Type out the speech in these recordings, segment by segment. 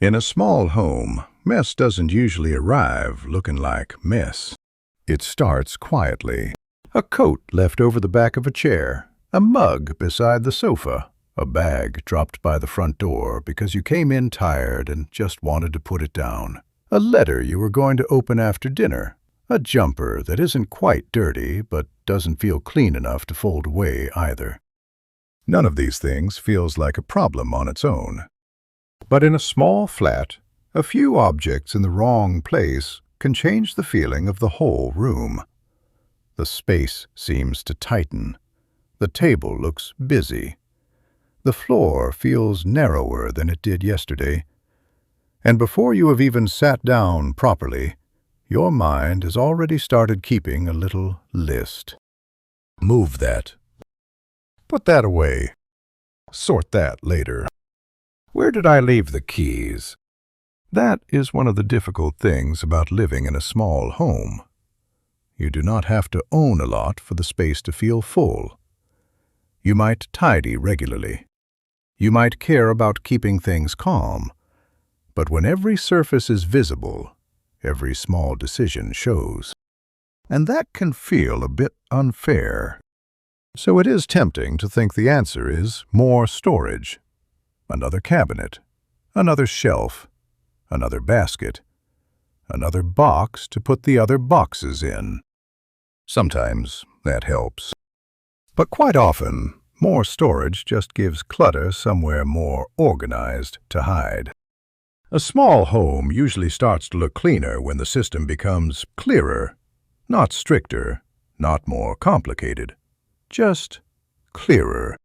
In a small home, mess doesn't usually arrive looking like mess. It starts quietly. A coat left over the back of a chair, a mug beside the sofa, a bag dropped by the front door because you came in tired and just wanted to put it down, a letter you were going to open after dinner, a jumper that isn't quite dirty but doesn't feel clean enough to fold away either. None of these things feels like a problem on its own. But in a small flat, a few objects in the wrong place can change the feeling of the whole room. The space seems to tighten. The table looks busy. The floor feels narrower than it did yesterday. And before you have even sat down properly, your mind has already started keeping a little list. Move that. Put that away. Sort that later. Where did I leave the keys? That is one of the difficult things about living in a small home. You do not have to own a lot for the space to feel full. You might tidy regularly. You might care about keeping things calm. But when every surface is visible, every small decision shows. And that can feel a bit unfair. So it is tempting to think the answer is more storage. Another cabinet, another shelf, another basket, another box to put the other boxes in. Sometimes that helps. But quite often, more storage just gives clutter somewhere more organized to hide. A small home usually starts to look cleaner when the system becomes clearer, not stricter, not more complicated, just clearer.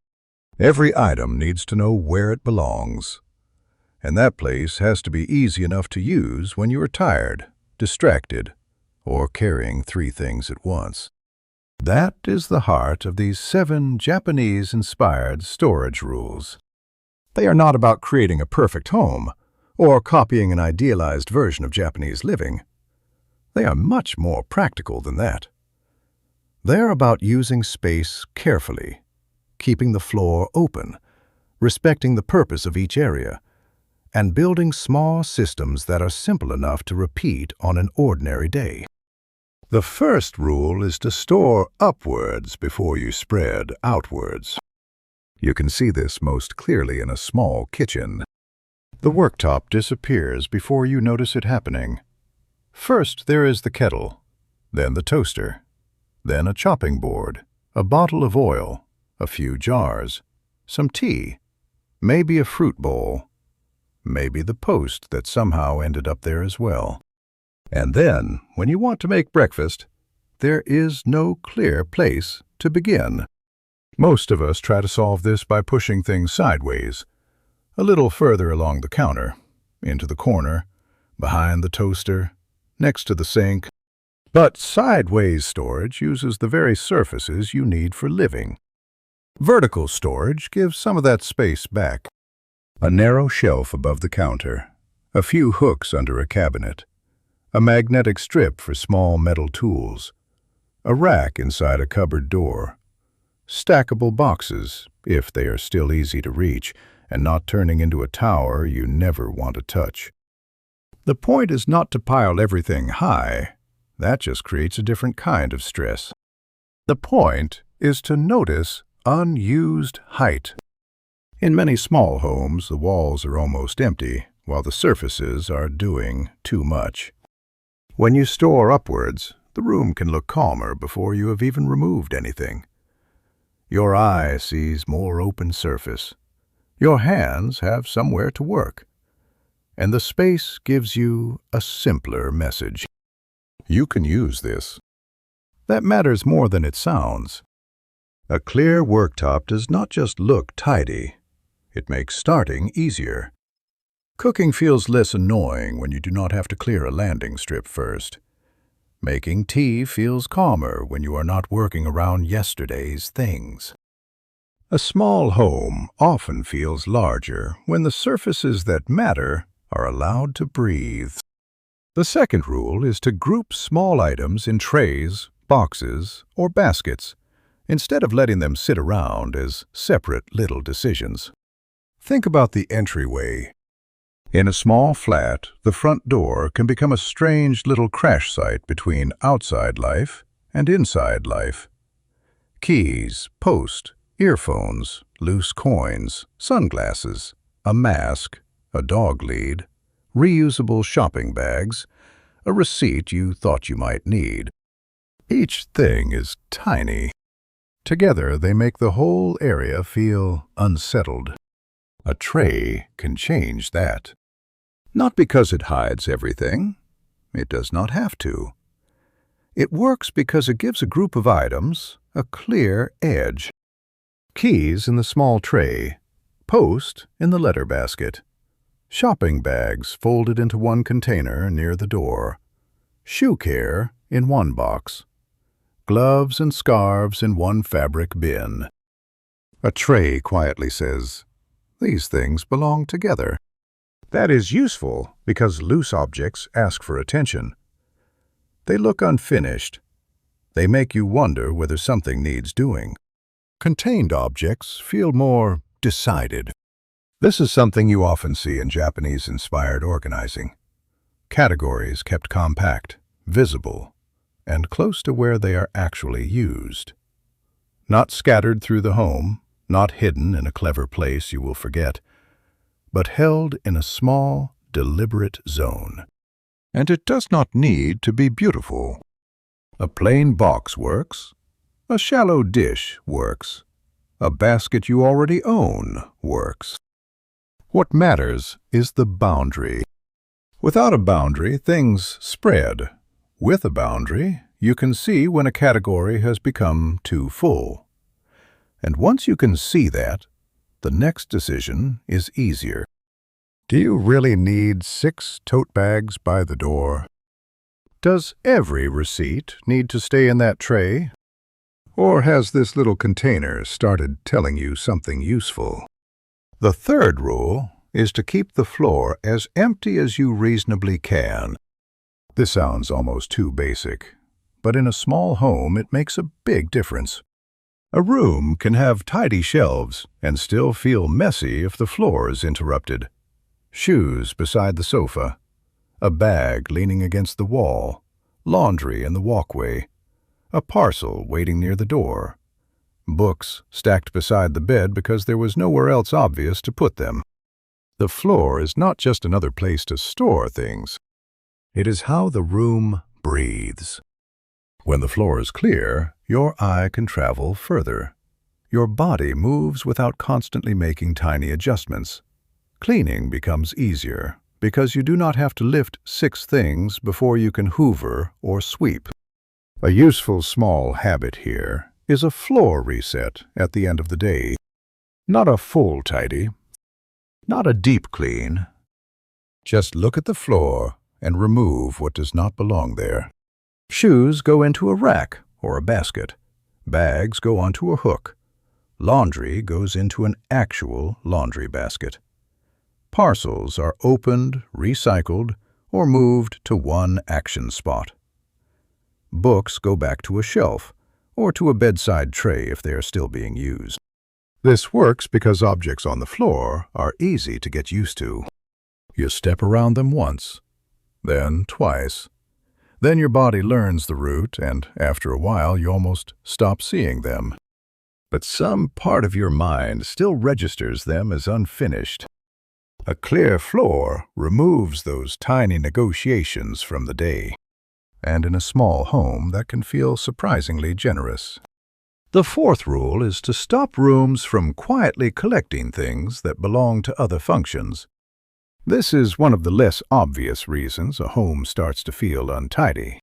Every item needs to know where it belongs. And that place has to be easy enough to use when you are tired, distracted, or carrying 3 things at once. That is the heart of these 7 Japanese-inspired storage rules. They are not about creating a perfect home or copying an idealized version of Japanese living. They are much more practical than that. They are about using space carefully, keeping the floor open, respecting the purpose of each area, and building small systems that are simple enough to repeat on an ordinary day. The first rule is to store upwards before you spread outwards. You can see this most clearly in a small kitchen. The worktop disappears before you notice it happening. First there is the kettle, then the toaster, then a chopping board, a bottle of oil, a few jars, some tea, maybe a fruit bowl, maybe the post that somehow ended up there as well. And then, when you want to make breakfast, there is no clear place to begin. Most of us try to solve this by pushing things sideways, a little further along the counter, into the corner, behind the toaster, next to the sink. But sideways storage uses the very surfaces you need for living. Vertical storage gives some of that space back. A narrow shelf above the counter, a few hooks under a cabinet, a magnetic strip for small metal tools, a rack inside a cupboard door, stackable boxes, if they are still easy to reach and not turning into a tower you never want to touch. The point is not to pile everything high. That just creates a different kind of stress. The point is to notice unused height. In many small homes, the walls are almost empty, while the surfaces are doing too much. When you store upwards, the room can look calmer before you have even removed anything. Your eye sees more open surface. Your hands have somewhere to work. And the space gives you a simpler message. You can use this. That matters more than it sounds. A clear worktop does not just look tidy, it makes starting easier. Cooking feels less annoying when you do not have to clear a landing strip first. Making tea feels calmer when you are not working around yesterday's things. A small home often feels larger when the surfaces that matter are allowed to breathe. The second rule is to group small items in trays, boxes, or baskets, instead of letting them sit around as separate little decisions. Think about the entryway. In a small flat, the front door can become a strange little crash site between outside life and inside life. Keys, post, earphones, loose coins, sunglasses, a mask, a dog lead, reusable shopping bags, a receipt you thought you might need. Each thing is tiny. Together, they make the whole area feel unsettled. A tray can change that. Not because it hides everything. It does not have to. It works because it gives a group of items a clear edge. Keys in the small tray, post in the letter basket, shopping bags folded into one container near the door, shoe care in one box, gloves and scarves in one fabric bin. A tray quietly says, "These things belong together." That is useful because loose objects ask for attention. They look unfinished. They make you wonder whether something needs doing. Contained objects feel more decided. This is something you often see in Japanese-inspired organizing. Categories kept compact, visible, and close to where they are actually used. Not scattered through the home, not hidden in a clever place you will forget, but held in a small, deliberate zone. And it does not need to be beautiful. A plain box works. A shallow dish works. A basket you already own works. What matters is the boundary. Without a boundary, things spread. With a boundary, you can see when a category has become too full. And once you can see that, the next decision is easier. Do you really need 6 tote bags by the door? Does every receipt need to stay in that tray? Or has this little container started telling you something useful? The third rule is to keep the floor as empty as you reasonably can. This sounds almost too basic, but in a small home it makes a big difference. A room can have tidy shelves and still feel messy if the floor is interrupted. Shoes beside the sofa, a bag leaning against the wall, laundry in the walkway, a parcel waiting near the door, books stacked beside the bed because there was nowhere else obvious to put them. The floor is not just another place to store things. It is how the room breathes. When the floor is clear, your eye can travel further. Your body moves without constantly making tiny adjustments. Cleaning becomes easier because you do not have to lift 6 things before you can hoover or sweep. A useful small habit here is a floor reset at the end of the day. Not a full tidy, not a deep clean. Just look at the floor and remove what does not belong there. Shoes go into a rack or a basket. Bags go onto a hook. Laundry goes into an actual laundry basket. Parcels are opened, recycled, or moved to one action spot. Books go back to a shelf or to a bedside tray if they are still being used. This works because objects on the floor are easy to get used to. You step around them once, then twice. Then your body learns the route, and after a while you almost stop seeing them. But some part of your mind still registers them as unfinished. A clear floor removes those tiny negotiations from the day. And in a small home, that can feel surprisingly generous. The fourth rule is to stop rooms from quietly collecting things that belong to other functions. This is one of the less obvious reasons a home starts to feel untidy.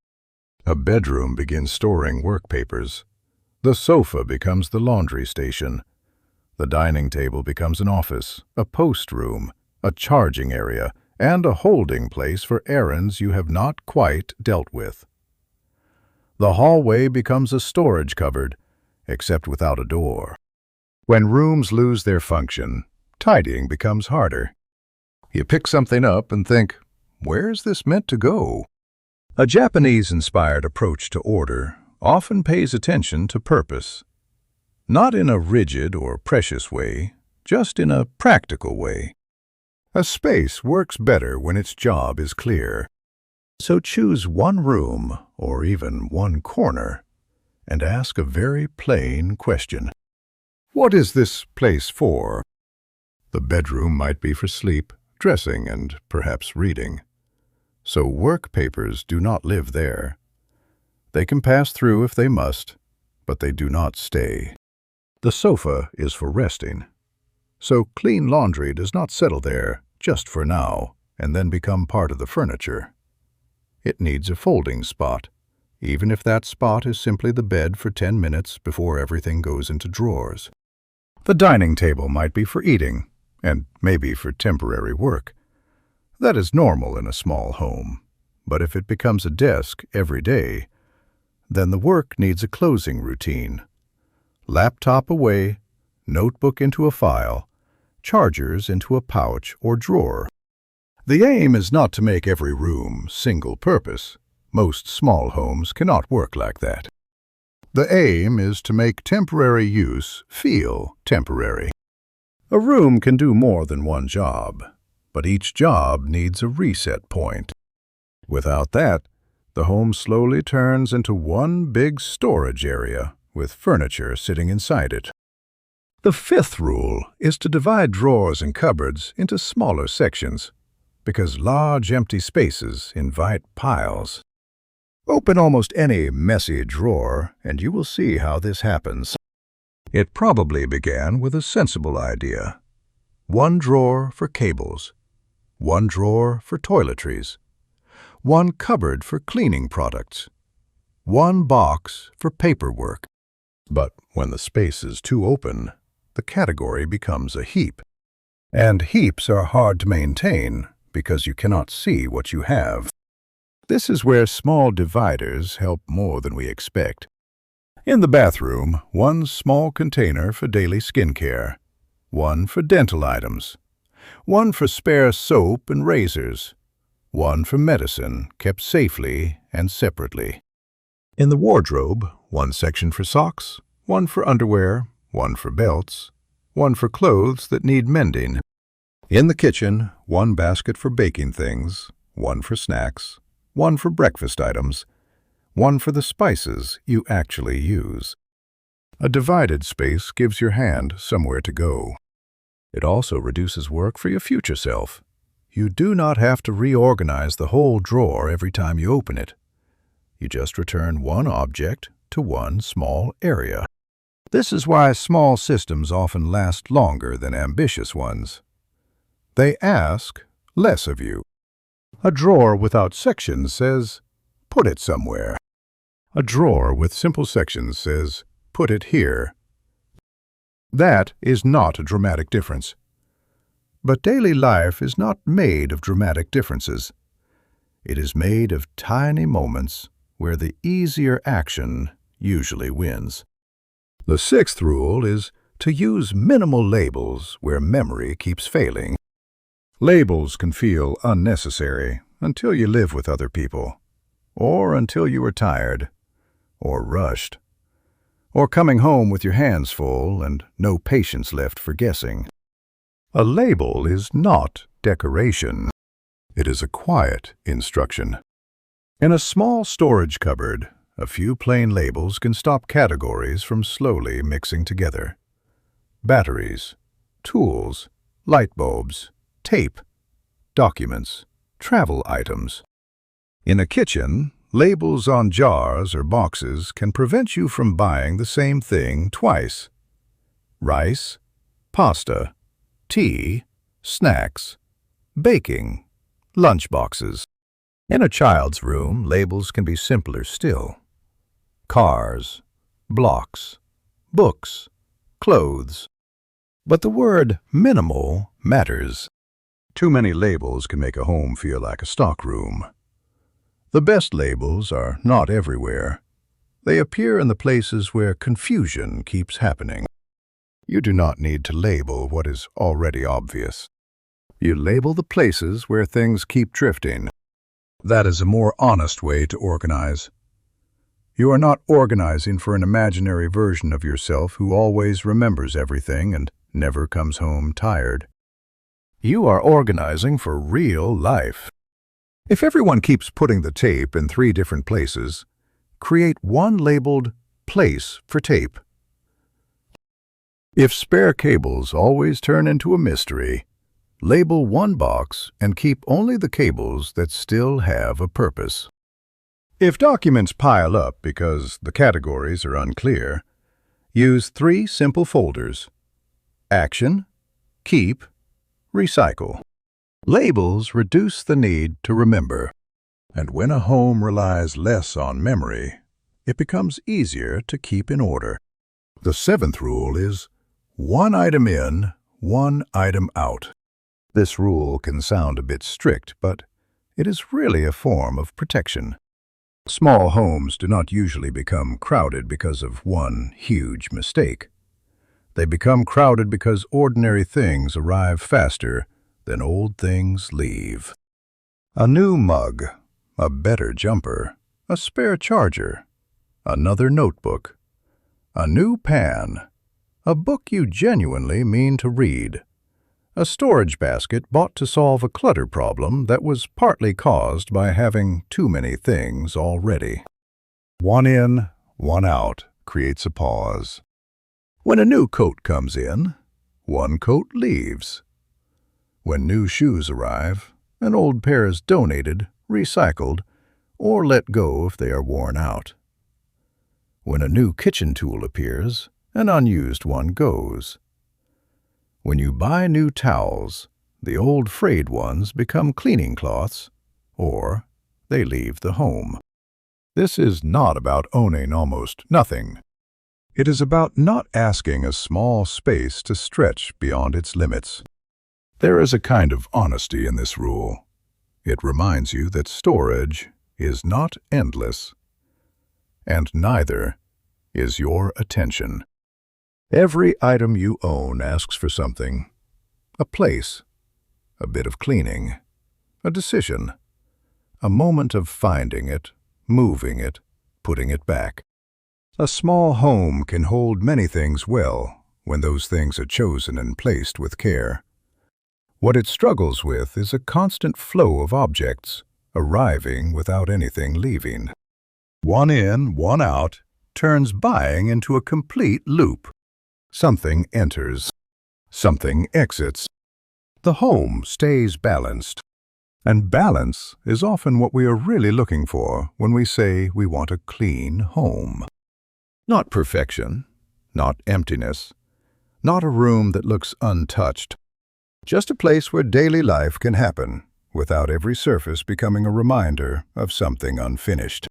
A bedroom begins storing work papers. The sofa becomes the laundry station. The dining table becomes an office, a post room, a charging area, and a holding place for errands you have not quite dealt with. The hallway becomes a storage cupboard, except without a door. When rooms lose their function, tidying becomes harder. You pick something up and think, where's this meant to go? A Japanese-inspired approach to order often pays attention to purpose. Not in a rigid or precious way, just in a practical way. A space works better when its job is clear. So choose one room, or even one corner, and ask a very plain question. What is this place for? The bedroom might be for sleep, dressing, and perhaps reading. So work papers do not live there. They can pass through if they must, but they do not stay. The sofa is for resting. So clean laundry does not settle there just for now and then become part of the furniture. It needs a folding spot, even if that spot is simply the bed for 10 minutes before everything goes into drawers. The dining table might be for eating, and maybe for temporary work. That is normal in a small home, but if it becomes a desk every day, then the work needs a closing routine. Laptop away, notebook into a file, chargers into a pouch or drawer. The aim is not to make every room single-purpose. Most small homes cannot work like that. The aim is to make temporary use feel temporary. A room can do more than one job, but each job needs a reset point. Without that, the home slowly turns into one big storage area with furniture sitting inside it. The fifth rule is to divide drawers and cupboards into smaller sections, because large empty spaces invite piles. Open almost any messy drawer and you will see how this happens. It probably began with a sensible idea. One drawer for cables, one drawer for toiletries, one cupboard for cleaning products, one box for paperwork. But when the space is too open, the category becomes a heap. And heaps are hard to maintain because you cannot see what you have. This is where small dividers help more than we expect. In the bathroom, one small container for daily skincare, one for dental items, one for spare soap and razors, one for medicine kept safely and separately. In the wardrobe, one section for socks, one for underwear, one for belts, one for clothes that need mending. In the kitchen, one basket for baking things, one for snacks, one for breakfast items, one for the spices you actually use. A divided space gives your hand somewhere to go. It also reduces work for your future self. You do not have to reorganize the whole drawer every time you open it. You just return one object to one small area. This is why small systems often last longer than ambitious ones. They ask less of you. A drawer without sections says, put it somewhere. A drawer with simple sections says, put it here. That is not a dramatic difference. But daily life is not made of dramatic differences. It is made of tiny moments where the easier action usually wins. The sixth rule is to use minimal labels where memory keeps failing. Labels can feel unnecessary until you live with other people, or until you are tired, or rushed, or coming home with your hands full and no patience left for guessing. A label is not decoration. It is a quiet instruction. In a small storage cupboard, a few plain labels can stop categories from slowly mixing together. Batteries, tools, light bulbs, tape, documents, travel items. In a kitchen, labels on jars or boxes can prevent you from buying the same thing twice. Rice, pasta, tea, snacks, baking, lunch boxes. In a child's room, labels can be simpler still. Cars, blocks, books, clothes. But the word minimal matters. Too many labels can make a home feel like a stockroom. The best labels are not everywhere. They appear in the places where confusion keeps happening. You do not need to label what is already obvious. You label the places where things keep drifting. That is a more honest way to organize. You are not organizing for an imaginary version of yourself who always remembers everything and never comes home tired. You are organizing for real life. If everyone keeps putting the tape in 3 different places, create one labeled place for tape. If spare cables always turn into a mystery, label one box and keep only the cables that still have a purpose. If documents pile up because the categories are unclear, use 3 simple folders: Action, Keep, Recycle. Labels reduce the need to remember, and when a home relies less on memory, it becomes easier to keep in order. The 7th rule is 1 item in, 1 item out. This rule can sound a bit strict, but it is really a form of protection. Small homes do not usually become crowded because of one huge mistake. They become crowded because ordinary things arrive faster than old things leave. A new mug, a better jumper, a spare charger, another notebook, a new pan, a book you genuinely mean to read, a storage basket bought to solve a clutter problem that was partly caused by having too many things already. 1 in, 1 out creates a pause. When a new coat comes in, 1 coat leaves. When new shoes arrive, an old pair is donated, recycled, or let go if they are worn out. When a new kitchen tool appears, an unused one goes. When you buy new towels, the old frayed ones become cleaning cloths, or they leave the home. This is not about owning almost nothing. It is about not asking a small space to stretch beyond its limits. There is a kind of honesty in this rule. It reminds you that storage is not endless, and neither is your attention. Every item you own asks for something: a place, a bit of cleaning, a decision, a moment of finding it, moving it, putting it back. A small home can hold many things well when those things are chosen and placed with care. What it struggles with is a constant flow of objects arriving without anything leaving. 1 in, 1 out turns buying into a complete loop. Something enters, something exits. The home stays balanced, and balance is often what we are really looking for when we say we want a clean home. Not perfection, not emptiness, not a room that looks untouched. Just a place where daily life can happen without every surface becoming a reminder of something unfinished.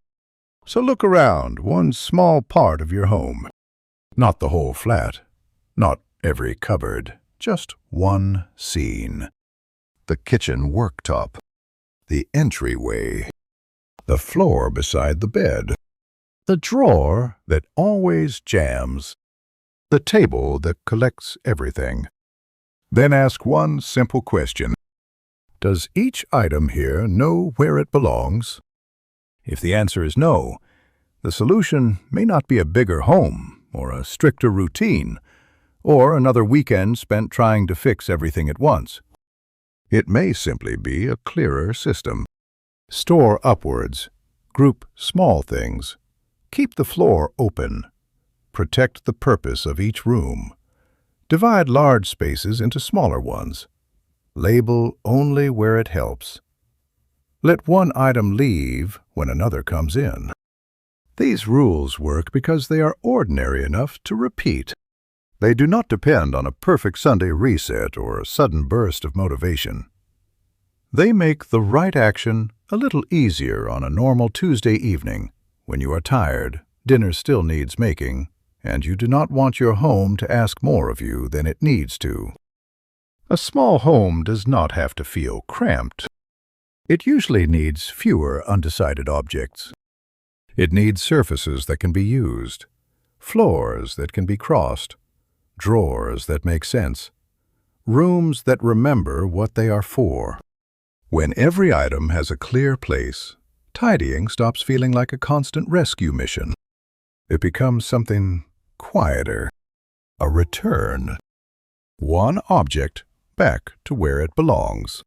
So look around one small part of your home. Not the whole flat, not every cupboard, just one scene. The kitchen worktop, the entryway, the floor beside the bed, the drawer that always jams, the table that collects everything. Then ask one simple question: does each item here know where it belongs? If the answer is no, the solution may not be a bigger home or a stricter routine or another weekend spent trying to fix everything at once. It may simply be a clearer system. Store upwards, group small things, keep the floor open, protect the purpose of each room, divide large spaces into smaller ones, label only where it helps. Let one item leave when another comes in. These rules work because they are ordinary enough to repeat. They do not depend on a perfect Sunday reset or a sudden burst of motivation. They make the right action a little easier on a normal Tuesday evening when you are tired, dinner still needs making, and you do not want your home to ask more of you than it needs to. A small home does not have to feel cramped. It usually needs fewer undecided objects. It needs surfaces that can be used, floors that can be crossed, drawers that make sense, rooms that remember what they are for. When every item has a clear place, tidying stops feeling like a constant rescue mission. It becomes something quieter, a return. One object back to where it belongs.